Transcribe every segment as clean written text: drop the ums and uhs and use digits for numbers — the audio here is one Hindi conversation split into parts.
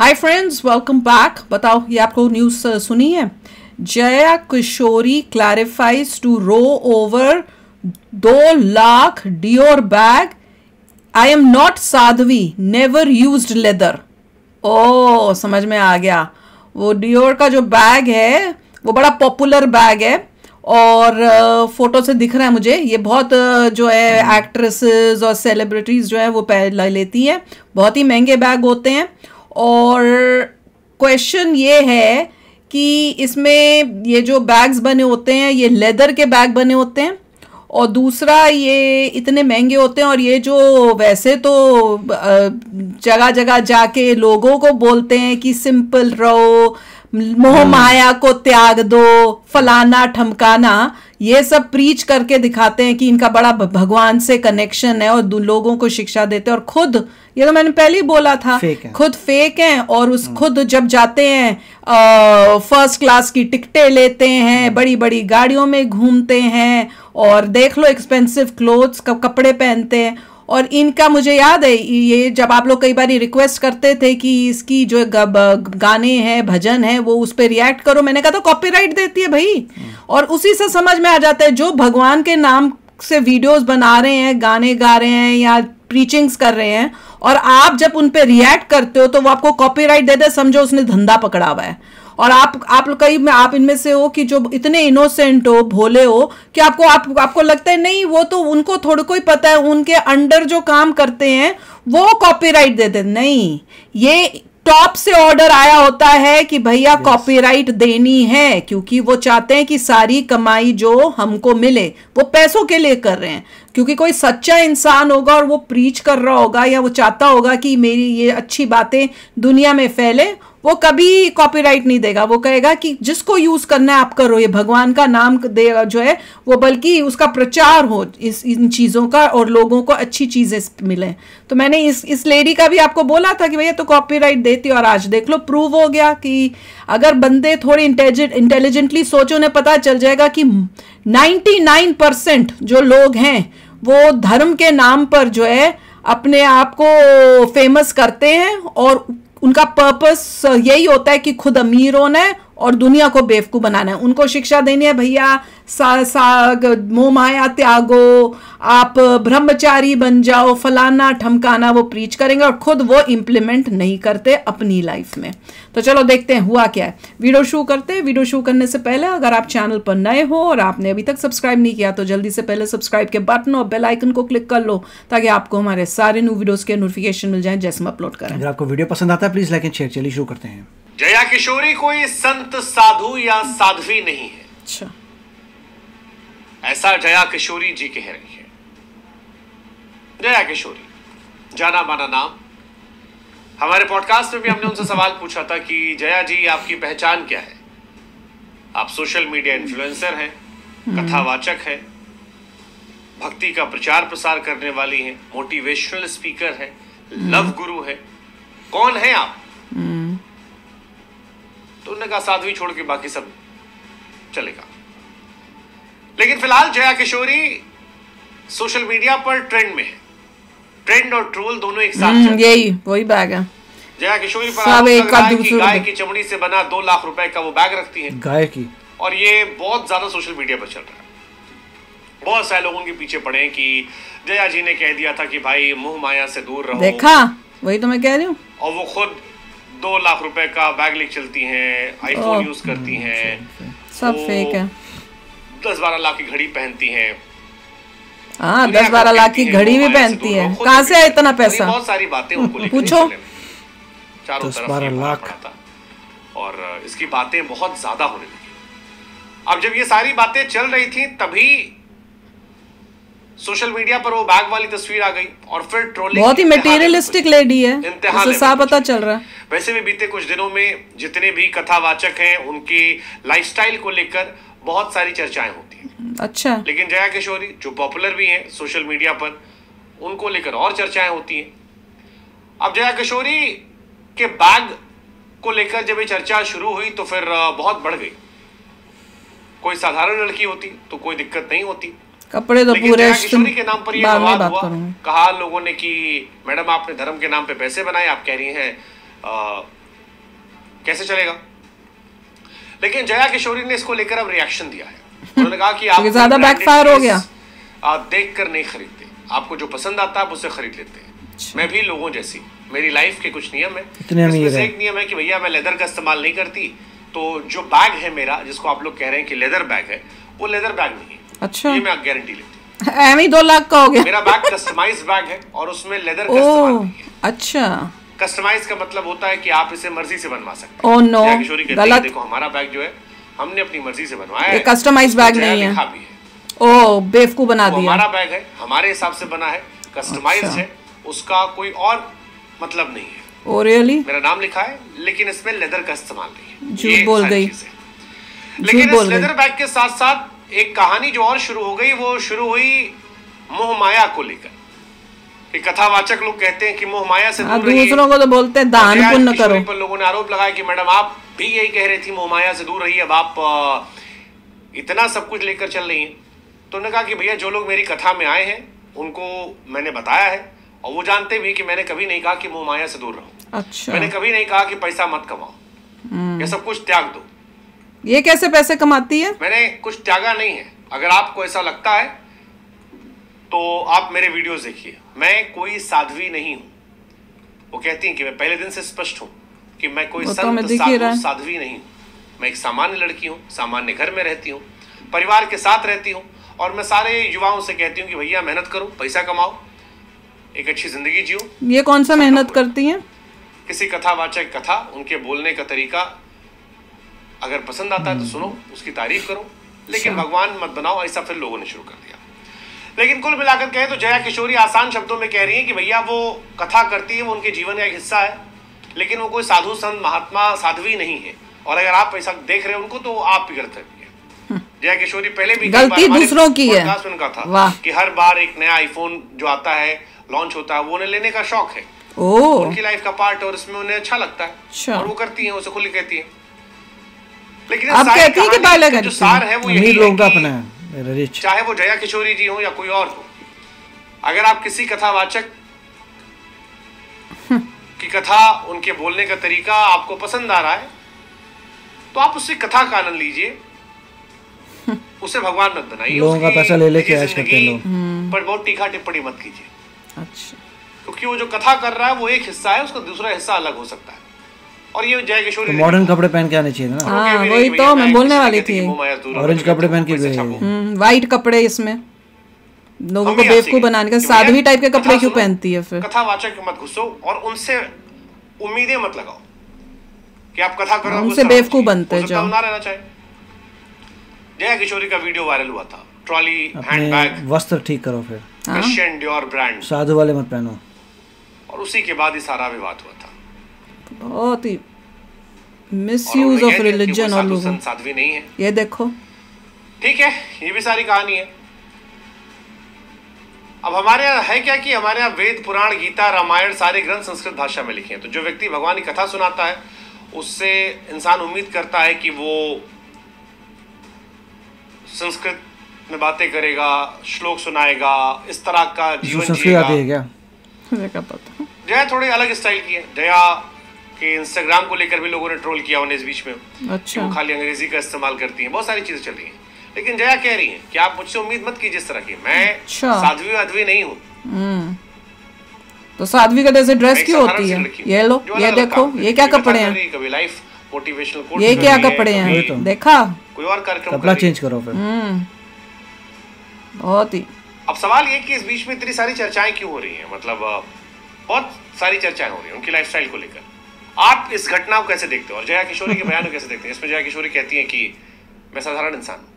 Hi friends, welcome back. बताओ, ये आपको न्यूज़ सुनी है? Jaya Kishori clarifies to row over 2 lakh Dior bag. I am not sadhvi, never used leather. ओ, समझ में आ गया। वो डियोर का जो बैग है वो बड़ा पॉपुलर बैग है और फोटो से दिख रहा है मुझे। ये बहुत जो है एक्ट्रेसेस और सेलिब्रिटीज जो है वो पहले लेती हैं। बहुत ही महंगे बैग होते हैं। और क्वेश्चन ये है कि इसमें ये जो बैग्स बने होते हैं ये लेदर के बैग बने होते हैं और दूसरा ये इतने महंगे होते हैं। और ये जो वैसे तो जगह जगह जाके लोगों को बोलते हैं कि सिंपल रहो, मोह माया को त्याग दो, फलाना ठमकाना, ये सब प्रीच करके दिखाते हैं कि इनका बड़ा भगवान से कनेक्शन है और लोगों को शिक्षा देते हैं। और खुद, ये तो मैंने पहले ही बोला था, खुद फेक हैं। और उस खुद जब जाते हैं फर्स्ट क्लास की टिकटें लेते हैं, बड़ी बड़ी गाड़ियों में घूमते हैं और देख लो एक्सपेंसिव क्लोथ्स कपड़े पहनते हैं। और इनका मुझे याद है, ये जब आप लोग कई बार रिक्वेस्ट करते थे कि इसकी जो गाने हैं, भजन है, वो उस पर रिएक्ट करो, मैंने कहा था कॉपीराइट देती है भाई। और उसी से समझ में आ जाता है जो भगवान के नाम से वीडियोस बना रहे हैं, गाने गा रहे हैं या प्रीचिंग्स कर रहे हैं और आप जब उन पे रिएक्ट करते हो तो वो आपको कॉपीराइट दे दे, समझो उसने धंधा पकड़ा हुआ है। और आप कई में आप इनमें से हो कि जो इतने इनोसेंट हो, भोले हो कि आपको लगता है नहीं, वो तो उनको थोड़ा कोई पता है, उनके अंडर जो काम करते हैं वो कॉपीराइट देते। नहीं, ये टॉप से ऑर्डर आया होता है कि भैया कॉपीराइट देनी है, क्योंकि वो चाहते हैं कि सारी कमाई जो हमको मिले वो पैसों के लिए कर रहे हैं। क्योंकि कोई सच्चा इंसान होगा और वो प्रीच कर रहा होगा या वो चाहता होगा कि मेरी ये अच्छी बातें दुनिया में फैले, वो कभी कॉपीराइट नहीं देगा। वो कहेगा कि जिसको यूज करना है आप करो, ये भगवान का नाम देगा जो है वो, बल्कि उसका प्रचार हो इन चीजों का और लोगों को अच्छी चीजें मिले। तो मैंने इस लेडी का भी आपको बोला था कि भैया तो कॉपीराइट देती, और आज देख लो प्रूव हो गया कि अगर बंदे थोड़े इंटेलिजेंटली सोचो, उन्हें पता चल जाएगा कि 99% जो लोग हैं वो धर्म के नाम पर जो है अपने आप को फेमस करते हैं और उनका पर्पस यही होता है कि खुद अमीर होना है और दुनिया को बेवकूफ बनाना है। उनको शिक्षा देनी है भैया मोह माया त्यागो, आप ब्रह्मचारी बन जाओ, फलाना ठमकाना वो प्रीच करेंगे और खुद वो इम्प्लीमेंट नहीं करते अपनी लाइफ में। तो चलो देखते हैं हुआ क्या है। वीडियो शुरू करते हैं। वीडियो शुरू करने से पहले अगर आप चैनल पर नए हो और आपने अभी तक सब्सक्राइब नहीं किया तो जल्दी से पहले सब्सक्राइब के बटन और बेल आइकन को क्लिक कर लो ताकि आपको हमारे सारे न्यू वीडियोस के नोटिफिकेशन मिल जाए जैसे हम अपलोड करें। अगर आपको वीडियो पसंद आता है प्लीज लाइक एंड शेयर। चलिए शुरू करते हैं। जया किशोरी कोई संत, साधु या साध्वी नहीं है। अच्छा, ऐसा जया किशोरी जी कह रही है। जया किशोरी, जाना माना नाम। हमारे पॉडकास्ट में भी हमने उनसे सवाल पूछा था कि जया जी आपकी पहचान क्या है? आप सोशल मीडिया इन्फ्लुएंसर हैं, कथावाचक हैं, भक्ति का प्रचार प्रसार करने वाली हैं, मोटिवेशनल स्पीकर हैं, लव गुरु हैं, कौन है आप? तो उन्होंने कहा साध्वी छोड़ के बाकी सब चलेगा। लेकिन फिलहाल जया किशोरी सोशल मीडिया पर ट्रेंड में है। ट्रेंड और ट्रोल दोनों एक साथ चल रहे हैं। यही वही बैग है। जया किशोरी पर आरोप लग रहा है कि गाय की चमड़ी से बना 2 लाख रुपए का वो बैग रखती है, गाय की, और ये बहुत ज्यादा सोशल मीडिया पर चल रहा है। बहुत सारे लोगों के पीछे पड़े हैं कि जया जी ने कह दिया था कि भाई मोह माया से दूर रहो। देखा, वही तो मैं कह रही हूँ। और वो खुद 2 लाख रुपए का बैग लेके चलती हैं, आईफोन यूज करती हैं, सब फेक है। 10-12 लाख की घड़ी पहनती हैं। हाँ, 10-12 लाख की घड़ी भी पहनती है। कहाँ से है इतना पैसा? बहुत सारी बातें उनको लेकर पूछो। चारों तरफ 10-12 लाख और इसकी बातें बहुत ज्यादा होने लगी। अब जब ये सारी बातें चल रही थी तभी सोशल मीडिया पर वो बैग वाली तस्वीर आ गई और फिर ट्रोलिंग। बहुत ही मटेरियलिस्टिक लेडी है, उससे साफ पता चल रहा है। वैसे भी बीते कुछ दिनों में जितने भी कथावाचक हैं उनकी लाइफस्टाइल को लेकर बहुत सारी चर्चाएं होती हैं। अच्छा, लेकिन जया किशोरी जो पॉपुलर भी हैं सोशल मीडिया पर, उनको लेकर और चर्चाएं होती हैं। अब जया किशोरी के बैग को लेकर जब ये चर्चा शुरू हुई तो फिर बहुत बढ़ गई। कोई साधारण लड़की होती तो कोई दिक्कत नहीं होती, कपड़े तो पूरे किशोरी के नाम पर यह विवाद हुआ। कहा लोगों ने कि मैडम आपने धर्म के नाम पे पैसे बनाए, आप कह रही हैं कैसे चलेगा? लेकिन जया किशोरी ने इसको लेकर अब रिएक्शन दिया है। उन्होंने कहा कि आप ज्यादा बैकफायर हो गया, आप देख कर नहीं खरीदते, आपको जो पसंद आता है आप उसे खरीद लेते हैं। मैं भी लोगों जैसी, मेरी लाइफ के कुछ नियम है, इसमें से एक नियम है कि भैया मैं लेदर का इस्तेमाल नहीं करती, तो जो बैग है मेरा, जिसको आप लोग कह रहे हैं कि लेदर बैग है, वो लेदर बैग नहीं है। अच्छा, ये मैं गारंटी लेती हूँ। एम ही 2 लाख का हो गया। मेरा बैग कस्टमाइज बैग है और उसमें लेदर का इस्तेमाल नहीं है। अच्छा, कस्टमाइज का मतलब होता है कि आप इसे मर्जी से बनवा सकते हैं। ओह नो, गलत। देखो हमारा बैग जो है हमने अपनी मर्जी से बनवाया है, कस्टमाइज बैग नहीं है। ओह, बेवकूफ बना दिया। हमारा बैग है, हमारे हिसाब से बना है, कस्टमाइज है, उसका कोई और मतलब नहीं है। Oh really? मेरा नाम लिखा है लेकिन इसमें लेदर का इस्तेमाल नहीं है। झूठ बोल गई। लेकिन इस लेदर बैग के साथ साथ एक कहानी जो और शुरू हो गई, वो शुरू हुई मोह माया को लेकर। कि कथावाचक लोग कहते हैं कि मोह माया से दूर रहिए। दूसरों को तो बोलते हैं दान पुण्य करो। पर लोगों ने आरोप लगाया कि मैडम आप भी यही कह रही थी मोह माया से दूर रहिए, अब आप इतना सब कुछ लेकर चल रही हैं। तो उन्होंने कहा कि भैया जो लोग मेरी कथा में आए हैं उनको मैंने बताया है, और वो जानते भी कि मैंने कभी नहीं कहा कि मोह माया से दूर रहो। अच्छा, मैंने कभी नहीं कहा कि पैसा मत कमाओ, ये सब कुछ त्याग दो। ये कैसे पैसे कमाती है? मैंने कुछ त्यागा नहीं है। अगर आपको ऐसा लगता है तो आप मेरे वीडियोस देखिए। मैं कोई साध्वी नहीं हूं। वो कहती हैं कि मैं पहले दिन से स्पष्ट हूं कि मैं कोई संत साध्वी नहीं हूं। मैं एक सामान्य लड़की हूं, सामान्य घर में रहती हूं, परिवार के साथ रहती हूं, और मैं सारे युवाओं से कहती हूं कि भैया मेहनत करो, पैसा कमाओ, एक अच्छी जिंदगी जियो। ये कौन सा मेहनत करती हैं? किसी कथावाचक कथा, उनके बोलने का तरीका अगर पसंद आता है तो सुनो, उसकी तारीफ करो, लेकिन भगवान मत बनाओ, ऐसा फिर लोगों ने शुरू कर दिया। लेकिन कुल मिलाकर कहे तो जया किशोरी आसान शब्दों में कह रही है कि भैया वो कथा करती है, वो उनके जीवन का एक हिस्सा है, लेकिन वो कोई साधु संत महात्मा साध्वी नहीं है। और अगर आप ऐसा देख रहे हो उनको तो आप भी गलत है। जया किशोरी पहले भी गलती दूसरों की है। था कि हर बार एक नया आईफोन जो आता है, लॉन्च होता है, वो उन्हें लेने का शौक है, उनकी लाइफ का पार्ट है और इसमें उन्हें अच्छा लगता है और वो करती हैं, उसे खुली कहती है। लेकिन आप कहती है कि जो सार है वो यही है कि चाहे वो जया किशोरी जी हो या कोई और हो, अगर आप किसी कथावाचक की कथा, उनके बोलने का तरीका आपको पसंद आ रहा है तो आप उससे कथा का आनंद लीजिए, उसे भगवान मत बनाइए। लोगों का पैसा ले लेके ऐश करते हैं लोग, पर बहुत तीखा टिप्पणी मत कीजिए। अच्छा, क्योंकि वो जो कथा कर रहा है वो एक हिस्सा है, उसका दूसरा हिस्सा अलग हो सकता है। और ये जया किशोरी तो मॉडर्न कपड़े पहन के आने चाहिए ना। हाँ, वही तो मैं बोलने वाली थी। ऑरेंज कपड़े पहन के, वाइट कपड़े, इसमें लोगों को बेवकूफ बनाने का। साध्वी टाइप के कपड़े क्यों पहनती है फिर? कथावाचक मत घुसो और उनसे उम्मीदें मत लगाओ कि आप कथा करो, उनसे बेवकूफ बनते जाओ। ना रहना चाहिए। जया किशोरी का वीडियो वायरल हुआ था, ट्रॉली हैंडबैग, वस्त्र ठीक करो, फिर क्रिश्चियन डियोर ब्रांड, साधु वाले मत पहनो, और उसी के बाद ही सारा विवाद हुआ था। बहुत ही मिसयूज ऑफ रिलीजन और लोगों। साध्वी नहीं है, ये देखो। ठीक है, ये भी सारी कहानी है। अब हमारे यहाँ है क्या कि हमारे यहाँ वेद, पुराण, गीता, रामायण सारे ग्रंथ संस्कृत भाषा में लिखे हैं। तो जो व्यक्ति भगवान की कथा सुनाता है उससे इंसान उम्मीद करता है कि वो संस्कृत में बातें करेगा, श्लोक सुनाएगा, इस तरह का जीवन जिएगा। जया थोड़ी अलग स्टाइल की है। जया के इंस्टाग्राम को लेकर भी लोगों ने ट्रोल किया उन्हें इस बीच में। अच्छा, वो खाली अंग्रेजी का इस्तेमाल करती हैं, बहुत सारी चीजें चल रही हैं। लेकिन जया कह रही है कि आप मुझसे उम्मीद मत कीजिए इस तरह की, मैं साध्वी वाध्वी नहीं हूँ। तो साध्वी का जैसे ड्रेस क्यों होती है? ये लो, ये देखो, ये क्या कपड़े हैं? कभी लाइफ मोटिवेशनल कोट, ये क्या कपड़े हैं? देखा, कोई और कार्यक्रम, कपड़ा चेंज करो फिर। बहुत ही। अब सवाल ये कि इस बीच में इतनी सारी चर्चाएं क्यों हो रही हैं? मतलब बहुत सारी चर्चाएं हो रही हैं उनकी लाइफस्टाइल को लेकर। आप इस घटना को कैसे देखते हो और जया किशोरी के बयान को कैसे देखते हैं? इसमें जया किशोरी कहती हैं कि मैं साधारण इंसान हूं।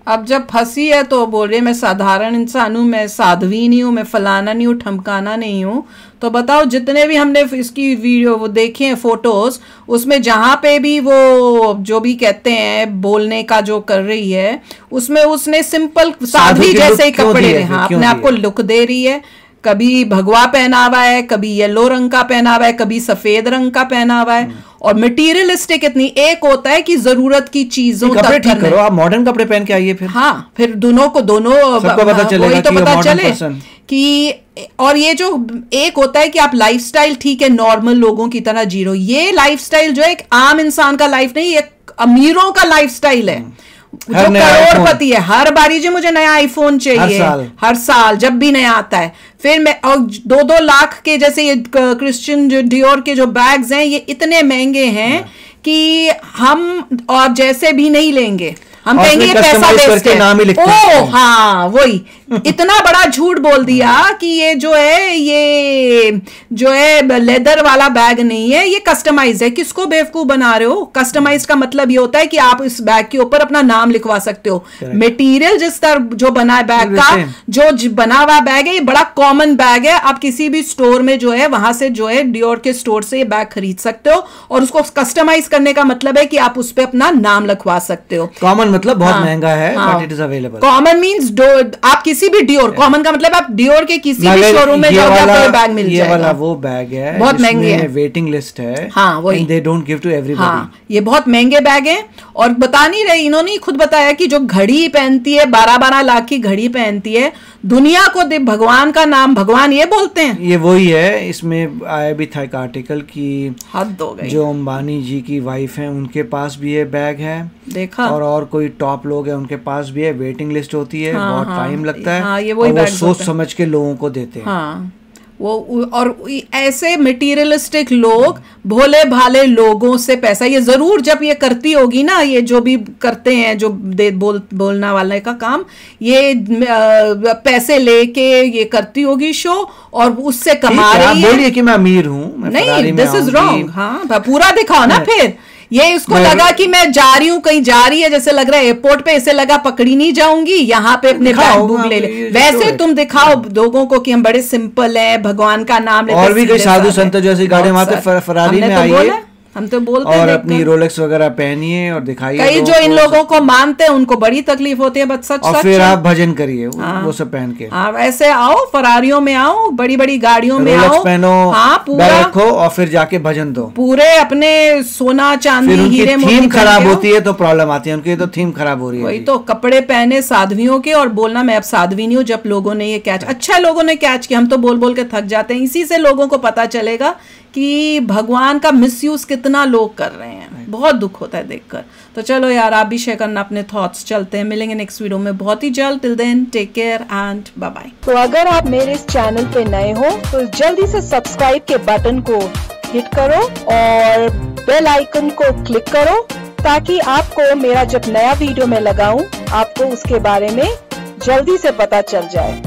अब जब फंसी है तो बोल रही है मैं साधारण इंसान हूँ, मैं साध्वी नहीं हूँ, मैं फलाना नहीं हूँ, ठमकाना नहीं हूँ। तो बताओ, जितने भी हमने इसकी वीडियो वो देखे हैं, फोटोज, उसमें जहाँ पे भी वो जो भी कहते हैं बोलने का जो कर रही है, उसमें उसने सिंपल साध्वी जैसे ही कपड़े, हाँ, अपने आप को लुक दे रही है। कभी भगवा पहना हुआ है, कभी येलो रंग का पहना हुआ है, कभी सफेद रंग का पहना हुआ है, और मटेरियलिस्टिक इतनी। एक होता है कि जरूरत की चीजों तक कपड़े ठीक करो, आप मॉडर्न कपड़े पहन के आइए फिर। हाँ, फिर दोनों सबको पता चलेगा वही तो कि पता चले person। कि और ये जो एक होता है कि आप लाइफस्टाइल ठीक है नॉर्मल लोगों की तरह जी रहे हो, ये लाइफस्टाइल जो है एक आम इंसान का लाइफ नहीं, ये अमीरों का लाइफस्टाइल है जो करोड़पति है। हर बारी जी मुझे नया आईफोन चाहिए, हर साल जब भी नया आता है। फिर मैं और 2-2 लाख के जैसे ये क्रिश्चियन जो डियोर के जो बैग्स हैं ये इतने महंगे हैं कि हम और जैसे भी नहीं लेंगे, हम कहेंगे ये पैसा वेस्ट है। ओ हाँ, वही इतना बड़ा झूठ बोल दिया कि ये जो है लेदर वाला बैग नहीं है, ये कस्टमाइज है। किसको बेवकूफ बना रहे हो? कस्टमाइज का मतलब ये होता है कि आप इस बैग के ऊपर अपना नाम लिखवा सकते हो। मटेरियल जिस तरह जो बना है बैग का, जो बना हुआ बैग है, ये बड़ा कॉमन बैग है। आप किसी भी स्टोर में जो है वहां से जो है डियोर के स्टोर से ये बैग खरीद सकते हो, और उसको कस्टमाइज करने का मतलब है कि आप उस पर अपना नाम लिखवा सकते हो। कॉमन मतलब बहुत महंगा है, but it is available. Common means आप किसी भी डियोर, कॉमन का मतलब आप डियोर के किसी भी शोरूम में जाओगे आपको बैग मिल जाएगा। ये वाला वो बैग है, बहुत महंगे है, वेटिंग लिस्ट है। हाँ, वही they don't give to everybody. हाँ, ये बहुत महंगे बैग हैं। और बता नहीं रहे, इन्होंने खुद बताया कि जो घड़ी पहनती है 12-12 लाख की घड़ी पहनती है, दुनिया को भगवान का नाम भगवान ये बोलते हैं। ये वही है, इसमें आया भी था एक आर्टिकल की हद हो गई, जो अंबानी जी की वाइफ है उनके पास भी ये बैग है, देखा, और कोई टॉप लोग हैं उनके पास भी है। वेटिंग लिस्ट होती है, बहुत टाइम लगता है। हाँ, ये वही और वो सोच समझ के लोगों को देते हैं। हाँ, वो और ऐसे मटेरियलिस्टिक लोग भोले भाले लोगों से पैसा, ये जरूर जब ये करती होगी ना, ये जो भी करते हैं जो बोलना वाले का काम, ये पैसे लेके ये करती होगी शो और उससे कमा रही है। बोलिए कि मैं अमीर हूँ, नहीं, दिस इज रॉन्ग। हाँ, पूरा दिखाओ ना फिर। ये इसको लगा कि मैं जा रही हूँ, कहीं जा रही है, जैसे लग रहा है एयरपोर्ट पे, इसे लगा पकड़ी नहीं जाऊंगी, यहाँ पे अपने बैग बुक ले ले। वैसे तुम दिखाओ लोगों को कि हम बड़े सिंपल हैं, भगवान का नाम लेते। और भी कई साधु संत जो ऐसी गाड़ी वहां पे फरारी में आई है, हम तो बोलते हैं और अपनी रोलेक्स वगैरह पहनिए और दिखाइए। कई जो इन लोगों को मानते हैं उनको बड़ी तकलीफ होती है, बट सच और फिर आप भजन करिए वो सब पहन के। हाँ, वैसे आओ, फरारियों में आओ, बड़ी बड़ी गाड़ियों में आओ, पहनो, हाँ, पूरा रखो और फिर जाके भजन दो। पूरे अपने सोना चांदी हीरे मोती। थीम खराब होती है तो प्रॉब्लम आती है, उनकी तो थीम खराब हो रही है। वही तो, कपड़े पहने साध्वियों के और बोलना मैं अब साध्वी नहीं हूँ। जब लोगों ने ये कैच, अच्छा लोगों ने कैच किया, हम तो बोल बोल के थक जाते हैं। इसी से लोगों को पता चलेगा कि भगवान का मिसयूज कितना लोग कर रहे हैं। बहुत दुख होता है देखकर। तो चलो यार, आप भी शेयर करना अपने थॉट्स। चलते हैं, मिलेंगे नेक्स्ट वीडियो में बहुत ही जल्द। Till then take care and bye bye. तो अगर आप मेरे इस चैनल पे नए हो तो जल्दी से सब्सक्राइब के बटन को हिट करो और बेल आइकन को क्लिक करो, ताकि आपको मेरा जब नया वीडियो मैं लगाऊं आपको उसके बारे में जल्दी से पता चल जाए।